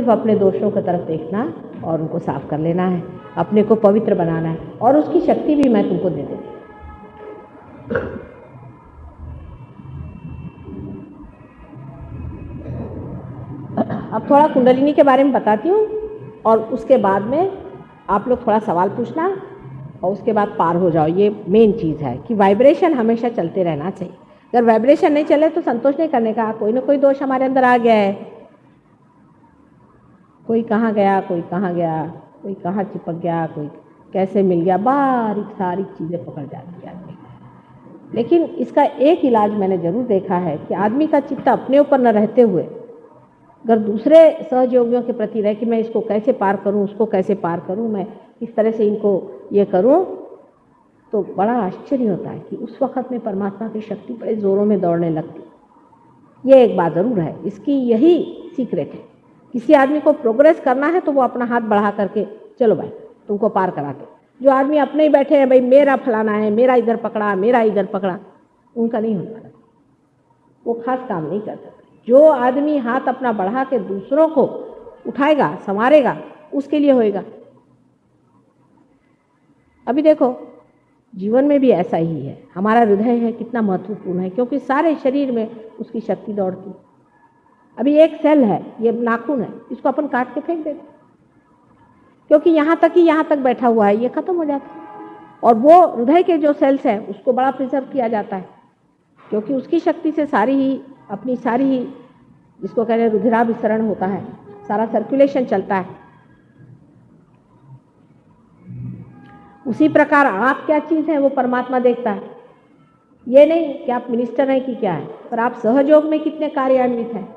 सिर्फ अपने दोषों की तरफ देखना और उनको साफ कर लेना है, अपने को पवित्र बनाना है, और उसकी शक्ति भी मैं तुमको दे देती। अब थोड़ा कुंडलिनी के बारे में बताती हूँ, और उसके बाद में आप लोग थोड़ा सवाल पूछना, और उसके बाद पार हो जाओ। ये मेन चीज़ है कि वाइब्रेशन हमेशा चलते रहना चाहिए। अगर वाइब्रेशन नहीं चले तो संतोष नहीं करने का, कोई ना कोई दोष हमारे अंदर आ गया है, कोई कहाँ गया, कोई कहाँ गया, कोई कहाँ चिपक गया, कोई कैसे मिल गया, बारीक सारी चीज़ें पकड़ जाती है आदमी। लेकिन इसका एक इलाज मैंने ज़रूर देखा है कि आदमी का चित्त अपने ऊपर न रहते हुए अगर दूसरे सहयोगियों के प्रति रहे कि मैं इसको कैसे पार करूं, उसको कैसे पार करूं, मैं इस तरह से इनको ये करूं, तो बड़ा आश्चर्य होता है कि उस वक्त में परमात्मा की शक्ति बड़े ज़ोरों में दौड़ने लगती। ये एक बात ज़रूर है, इसकी यही सीक्रेट है। किसी आदमी को प्रोग्रेस करना है तो वो अपना हाथ बढ़ा करके चलो भाई तुमको पार करा दो। जो आदमी अपने ही बैठे हैं, भाई मेरा फलाना है, मेरा इधर पकड़ा, मेरा इधर पकड़ा, उनका नहीं होने वाला, वो खास काम नहीं कर सकते। जो आदमी हाथ अपना बढ़ा के दूसरों को उठाएगा, संवारेगा, उसके लिए होएगा। अभी देखो जीवन में भी ऐसा ही है, हमारा हृदय है कितना महत्वपूर्ण है, क्योंकि सारे शरीर में उसकी शक्ति दौड़ती। अभी एक सेल है, ये नाखून है, इसको अपन काट के फेंक देते क्योंकि यहाँ तक ही यहाँ तक बैठा हुआ है, ये खत्म हो जाता है। और वो हृदय के जो सेल्स हैं उसको बड़ा प्रिजर्व किया जाता है, क्योंकि उसकी शक्ति से सारी ही अपनी सारी ही जिसको कहते हैं रुधिराभिसरण होता है, सारा सर्कुलेशन चलता है। उसी प्रकार आप क्या चीज़ है वो परमात्मा देखता है। ये नहीं कि आप मिनिस्टर हैं कि क्या है, पर आप सहयोग में कितने कार्यान्वित हैं,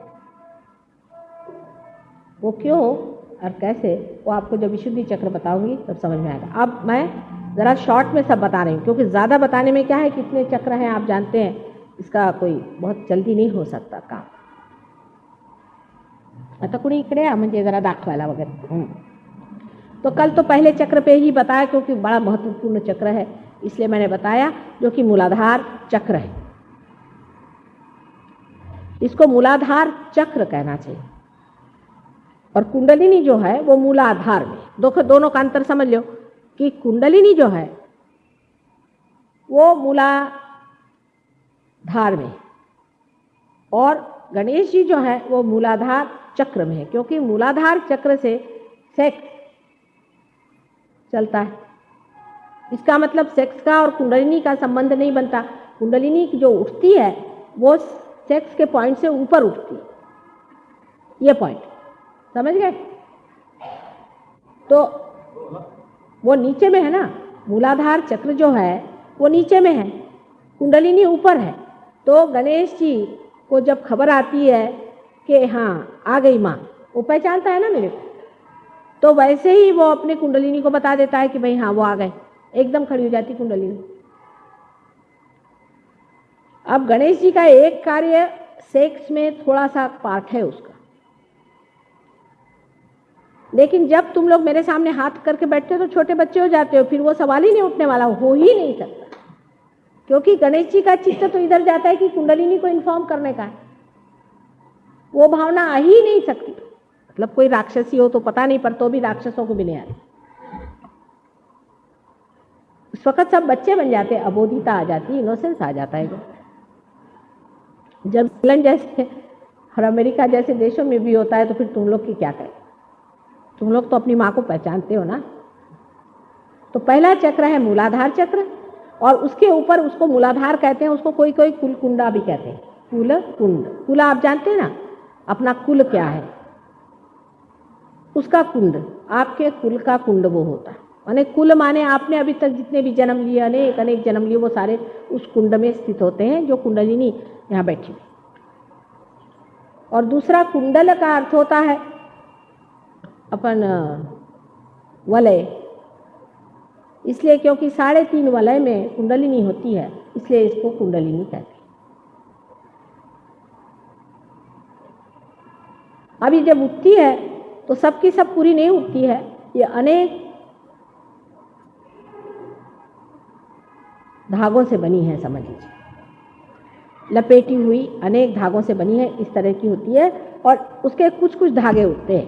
वो क्यों और कैसे, वो आपको जब विशुद्धि चक्र बताऊंगी तब समझ में आएगा। अब मैं ज़रा शॉर्ट में सब बता रही हूँ, क्योंकि ज़्यादा बताने में क्या है, कितने चक्र हैं आप जानते हैं, इसका कोई बहुत जल्दी नहीं हो सकता काम। आता कुणी इकडे म्हणजे जरा दाखवायला वगैरे। तो कल तो पहले चक्र पे ही बताया, क्योंकि बड़ा महत्वपूर्ण चक्र है इसलिए मैंने बताया, जो कि मूलाधार चक्र है। इसको मूलाधार चक्र कहना चाहिए। और कुंडलिनी जो है वो मूलाधार में, दोनों का अंतर समझ लो कि कुंडलिनी जो है वो मूलाधार में, और गणेश जी जो है वो मूलाधार चक्र में है, क्योंकि मूलाधार चक्र से सेक्स चलता है। इसका मतलब सेक्स का और कुंडलिनी का संबंध नहीं बनता। कुंडलिनी जो उठती है वो सेक्स के पॉइंट से ऊपर उठती है, ये पॉइंट समझ गए। तो वो नीचे में है ना, मूलाधार चक्र जो है वो नीचे में है, कुंडलिनी ऊपर है। तो गणेश जी को जब खबर आती है कि हाँ आ गई माँ, वो पहचानता है ना मेरे को, तो वैसे ही वो अपने कुंडलिनी को बता देता है कि भाई हाँ वो आ गए, एकदम खड़ी हो जाती कुंडलिनी। अब गणेश जी का एक कार्य सेक्स में थोड़ा सा पार्ट है उसका, लेकिन जब तुम लोग मेरे सामने हाथ करके बैठते हो तो छोटे बच्चे हो जाते हो, फिर वो सवाल ही नहीं उठने वाला, हो ही नहीं सकता, क्योंकि गणेश जी का चित्त तो इधर जाता है कि कुंडलिनी को इन्फॉर्म करने का है। वो भावना आ ही नहीं सकती। मतलब कोई राक्षसी हो तो पता नहीं, पर तो भी राक्षसों को भी नहीं आती। उस वक्त सब बच्चे बन जाते, अबोधिता आ जाती, इनोसेंस आ जाता है। जब इंग्लैंड जैसे और अमेरिका जैसे देशों में भी होता है तो फिर तुम लोग की क्या करें, तुम लोग तो अपनी माँ को पहचानते हो ना। तो पहला चक्र है मूलाधार चक्र, और उसके ऊपर उसको मूलाधार कहते हैं, उसको कोई कोई कुल कुंडा भी कहते हैं। कुल कुंड, कुल आप जानते हैं ना, अपना कुल क्या है, उसका कुंड, आपके कुल का कुंड वो होता है। माने कुल माने आपने अभी तक जितने भी जन्म लिए, अनेक अनेक जन्म लिए, वो सारे उस कुंड में स्थित होते हैं जो कुंडलिनी यहाँ बैठी हुई। और दूसरा कुंडल का अर्थ होता है अपन वलय, इसलिए क्योंकि 3.5 वलय में कुंडलिनी होती है, इसलिए इसको कुंडलिनी कहते हैं। अभी जब उठती है तो सबकी सब पूरी नहीं उठती है, ये अनेक धागों से बनी है, समझ लीजिए, लपेटी हुई अनेक धागों से बनी है, इस तरह की होती है। और उसके कुछ कुछ धागे उठते हैं,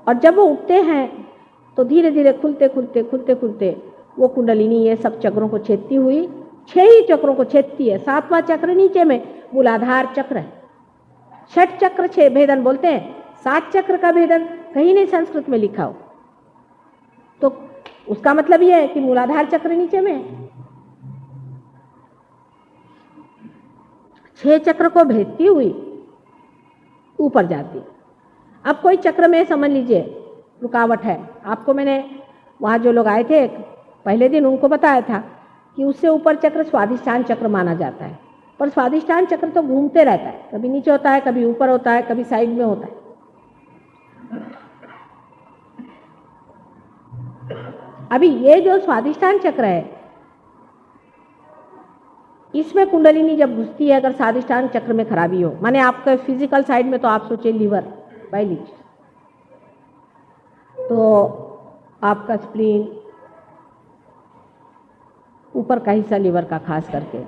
और जब वो उठते हैं तो धीरे धीरे खुलते खुलते खुलते खुलते वो कुंडलिनी ये सब चक्रों को छेदती हुई 6 ही चक्रों को छेदती है। 7वां चक्र नीचे में मूलाधार चक्र है। 6 चक्र 6 भेदन बोलते हैं। 7 चक्र का भेदन कहीं नहीं संस्कृत में लिखा हो, तो उसका मतलब यह है कि मूलाधार चक्र नीचे में है। 6 चक्र को भेदती हुई ऊपर जाती। अब कोई चक्र में समझ लीजिए रुकावट है, आपको मैंने वहाँ जो लोग आए थे पहले दिन उनको बताया था कि उससे ऊपर चक्र स्वादिष्ठान चक्र माना जाता है, पर स्वादिष्ठान चक्र तो घूमते रहता है, कभी नीचे होता है, कभी ऊपर होता है, कभी साइड में होता है। अभी ये जो स्वादिष्ठान चक्र है इसमें कुंडलिनी जब घुसती है, अगर स्वादिष्ठान चक्र में खराबी हो, माने आपका फिजिकल साइड में तो आप सोचिए लीवर बाइलिज, तो आपका स्प्लीन ऊपर का हिस्सा लीवर का खास करके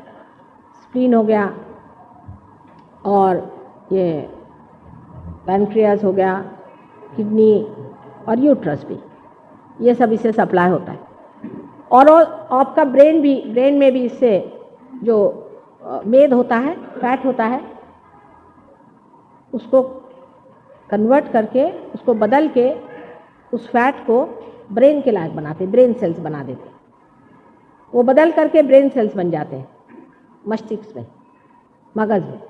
स्प्लीन हो गया, और ये पैनक्रियास हो गया, किडनी और यूट्रस भी, ये सब इससे सप्लाई होता है। और आपका ब्रेन में भी इससे जो मेद होता है, फैट होता है, उसको कन्वर्ट करके, उसको बदल के उस फैट को ब्रेन के लायक बनाते, ब्रेन सेल्स बना देते। वो बदल करके ब्रेन सेल्स बन जाते हैं मस्तिष्क में, मगज में।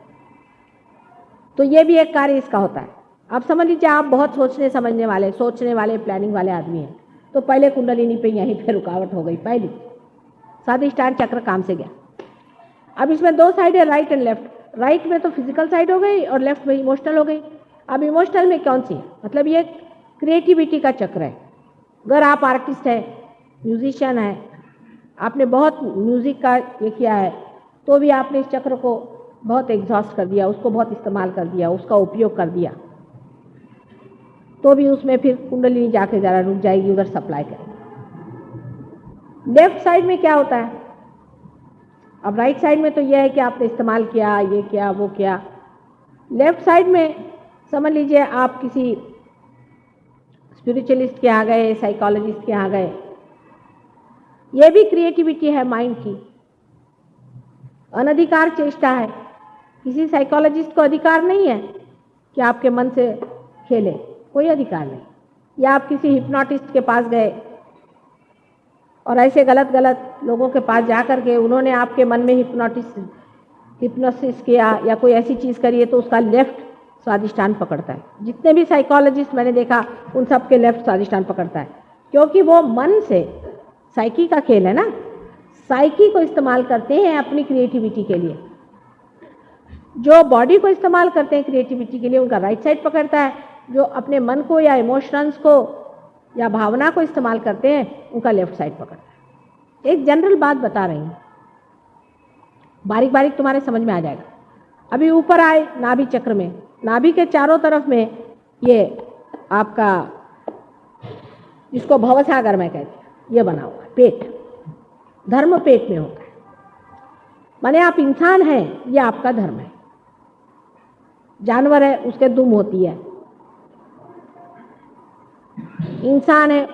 तो ये भी एक कार्य इसका होता है। आप समझ लीजिए आप बहुत सोचने वाले प्लानिंग वाले आदमी हैं, तो पहले कुंडलिनी पे यहीं पे रुकावट हो गई, पहली स्वादिष्ठान चक्र काम से गया। अब इसमें 2 साइड है, राइट एंड लेफ्ट। राइट में तो फिजिकल साइड हो गई और लेफ्ट में इमोशनल हो गई। अब इमोशनल में कौन सी, मतलब ये क्रिएटिविटी का चक्र है। अगर आप आर्टिस्ट है, म्यूजिशियन है, आपने बहुत म्यूजिक का ये किया है, तो भी आपने इस चक्र को बहुत एग्जॉस्ट कर दिया, उसको बहुत इस्तेमाल कर दिया, उसका उपयोग कर दिया, तो भी उसमें फिर कुंडलिनी जाके ज़रा रुक जाएगी, उधर सप्लाई करेगी। लेफ्ट साइड में क्या होता है? अब राइट साइड में तो यह है कि आपने इस्तेमाल किया, ये किया, वो किया। लेफ्ट साइड में समझ लीजिए आप किसी स्पिरिचुअलिस्ट के यहाँ गए, साइकोलॉजिस्ट के यहाँ गए, ये भी क्रिएटिविटी है माइंड की, अनधिकार चेष्टा है। किसी साइकोलॉजिस्ट को अधिकार नहीं है कि आपके मन से खेले, कोई अधिकार नहीं। या आप किसी हिप्नोटिस्ट के पास गए और ऐसे गलत गलत लोगों के पास जा कर के उन्होंने आपके मन में हिप्नोसिस किया या कोई ऐसी चीज़ करी है, तो उसका लेफ्ट स्वादिष्ठान पकड़ता है। जितने भी साइकोलॉजिस्ट मैंने देखा उन सब के लेफ्ट स्वादिष्ठान पकड़ता है, क्योंकि वो मन से, साइकी का खेल है ना, साइकी को इस्तेमाल करते हैं अपनी क्रिएटिविटी के लिए। जो बॉडी को इस्तेमाल करते हैं क्रिएटिविटी के लिए, उनका राइट साइड पकड़ता है। जो अपने मन को या इमोशंस को या भावना को इस्तेमाल करते हैं, उनका लेफ्ट साइड पकड़ता है। एक जनरल बात बता रही हूँ, बारीक बारीक तुम्हारे समझ में आ जाएगा। अभी ऊपर आए नाभि चक्र में, नाभि के चारों तरफ में ये आपका, जिसको भवसागर में कहते हैं, ये बना हुआ है पेट, धर्म पेट में होता है। माने आप इंसान हैं, ये आपका धर्म है। जानवर है, उसके दुम होती है। इंसान है,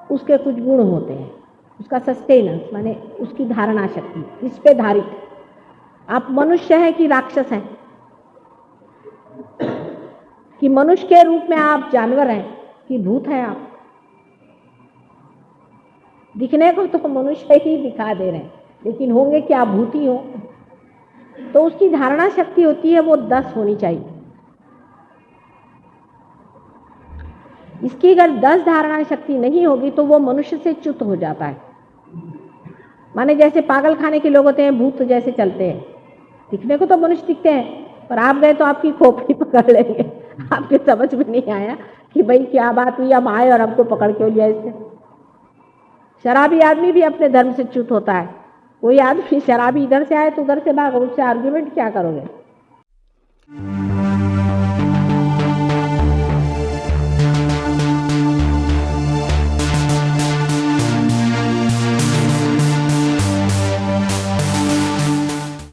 उसके कुछ गुण होते हैं, उसका सस्टेनेंस माने उसकी धारणा शक्ति, इस पे धारित। आप मनुष्य हैं कि राक्षस हैं, कि मनुष्य के रूप में आप जानवर हैं कि भूत हैं। आप दिखने को तो मनुष्य ही दिखा दे रहे हैं, लेकिन होंगे क्या, भूत ही हो। तो उसकी धारणा शक्ति होती है वो 10 होनी चाहिए। इसकी अगर 10 धारणा शक्ति नहीं होगी तो वो मनुष्य से च्युत हो जाता है। माने जैसे पागल खाने के लोग होते हैं, भूत जैसे चलते हैं, दिखने को तो मनुष्य दिखते हैं, पर आप गए तो आपकी खोपड़ी पकड़ लेंगे। आपके समझ में नहीं आया कि भाई क्या बात हुई, हम आए और हमको पकड़ के लिया इससे। शराबी आदमी भी अपने धर्म से च्युत होता है। कोई आदमी शराबी इधर से आए तो उधर से भागो, उससे आर्ग्यूमेंट क्या करोगे?